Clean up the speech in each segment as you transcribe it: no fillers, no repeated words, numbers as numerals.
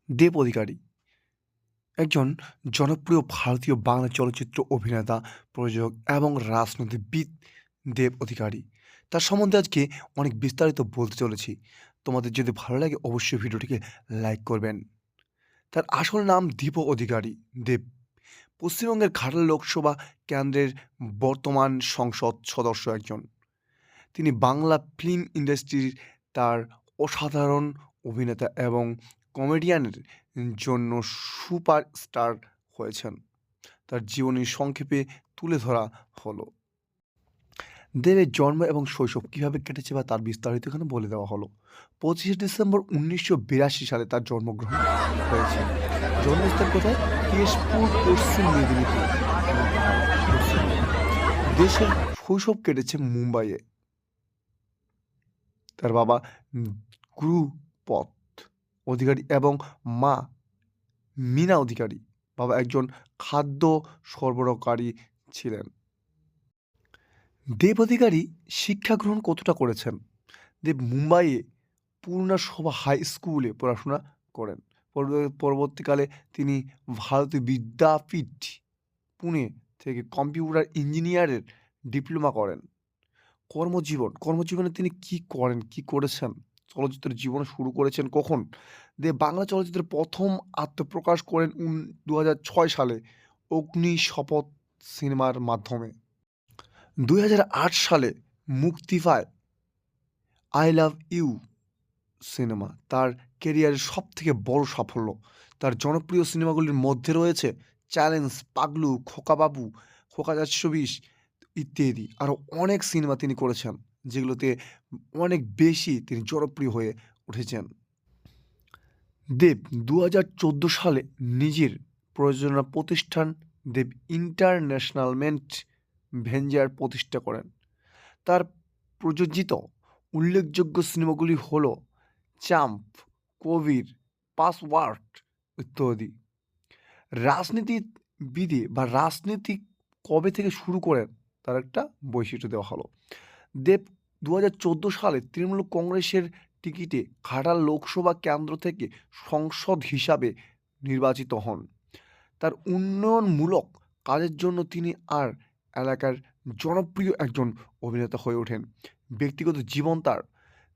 দেব অধিকারী একজন জনপ্রিয় ভারতীয় বাংলা চলচ্চিত্র অভিনেতা, প্রযোজক এবং রাজনীতিবিদ। দেব অধিকারী তার সম্বন্ধে আজকে অনেক বিস্তারিত বলতে চলেছি। তোমাদের যদি ভালো লাগে অবশ্যই ভিডিওটিকে লাইক করবেন। তার আসল নাম দীপ অধিকারী দেব। পশ্চিমবঙ্গের ঘাটাল লোকসভা কেন্দ্রের বর্তমান সংসদ সদস্য একজন। তিনি বাংলা ফিল্ম ইন্ডাস্ট্রির তার অসাধারণ অভিনেতা এবং কমেডিয়ানের জন্য সুপারস্টার হয়েছেন। তার জীবনী সংক্ষেপে তুলে ধরা হলো। দেবের জন্ম এবং শৈশব কীভাবে কেটেছে বা তার বিস্তারিত এখানে বলে দেওয়া হলো। 25শে ডিসেম্বর 1982 সালে তার জন্মগ্রহণ হয়েছে। জন্মস্থান কোথায়? কেশপুর, পশ্চিম মেদিনীপুর। দেশের শৈশব কেটেছে মুম্বাইয়ে। তার বাবা গুরুপদ অধিকারী এবং মা মীনা অধিকারী। বাবা একজন খাদ্য সরবরাহকারী ছিলেন। দেব অধিকারী শিক্ষা গ্রহণ কতটা করেছেন? দেব মুম্বাইয়ে পূর্ণসভা হাই স্কুলে পড়াশোনা করেন। পরবর্তীকালে তিনি ভারতীয় বিদ্যাপীঠ পুনে থেকে কম্পিউটার ইঞ্জিনিয়ারের ডিপ্লোমা করেন। কর্মজীবনে তিনি কি করেছেন? চলচ্চিত্রের জীবন শুরু করেছেন কখন? দেব বাংলা চলচ্চিত্রের প্রথম আত্মপ্রকাশ করেন 2006 সালে 'অগ্নিশপথ' সিনেমার মাধ্যমে। 2008 সালে মুক্তি পায় 'আই লাভ ইউ' সিনেমা। তার ক্যারিয়ারের সবথেকে বড় সাফল্য। তার জনপ্রিয় সিনেমাগুলির মধ্যে রয়েছে 'চ্যালেঞ্জ', 'পাগলু', 'খোকা বাবু', 'খোকা 420' ইত্যাদি। আরও অনেক সিনেমা তিনি করেছেন, যেগুলোতে অনেক বেশি তিনি জনপ্রিয় হয়ে উঠেছেন। দেব 2014 সালে নিজের প্রযোজনা প্রতিষ্ঠান দেব এন্টারটেইনমেন্ট ভেঞ্চার প্রতিষ্ঠা করেন। তার প্রযোজিত উল্লেখযোগ্য সিনেমাগুলি হল 'চাম্প', 'কবির', 'পাসওয়ার্ড' ইত্যাদি। রাজনীতি কবে থেকে শুরু করেন তার একটা বৈশিষ্ট্য দেওয়া হলো। দেব 2014 সালে তৃণমূল কংগ্রেসের টিকিটে ঘাটাল লোকসভা কেন্দ্র থেকে সাংসদ হিসাবে নির্বাচিত হন। তার উন্নয়নমূলক কাজের জন্য তিনি এলাকার জনপ্রিয় একজন অভিনেতা হয়ে ওঠেন। ব্যক্তিগত জীবন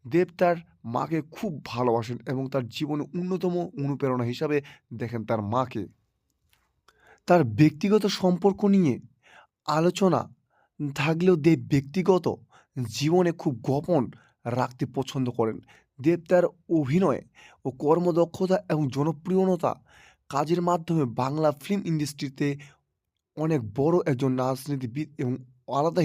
দেব তার মাকে খুব ভালোবাসেন এবং তার জীবনে অন্যতম অনুপ্রেরণা হিসাবে দেখেন তার মাকে। তার ব্যক্তিগত সম্পর্ক নিয়ে আলোচনা থাকলেও দেব ব্যক্তিগত জীবনে খুব গোপন রাখতে পছন্দ করেন। দেব তার অভিনয় ও কর্মদক্ষতা এবং জনপ্রিয়তা কাজের মাধ্যমে বাংলা ফিল্ম ইন্ডাস্ট্রিতে অনেক বড় একজন রাজনীতিবিদ এবং আলাদা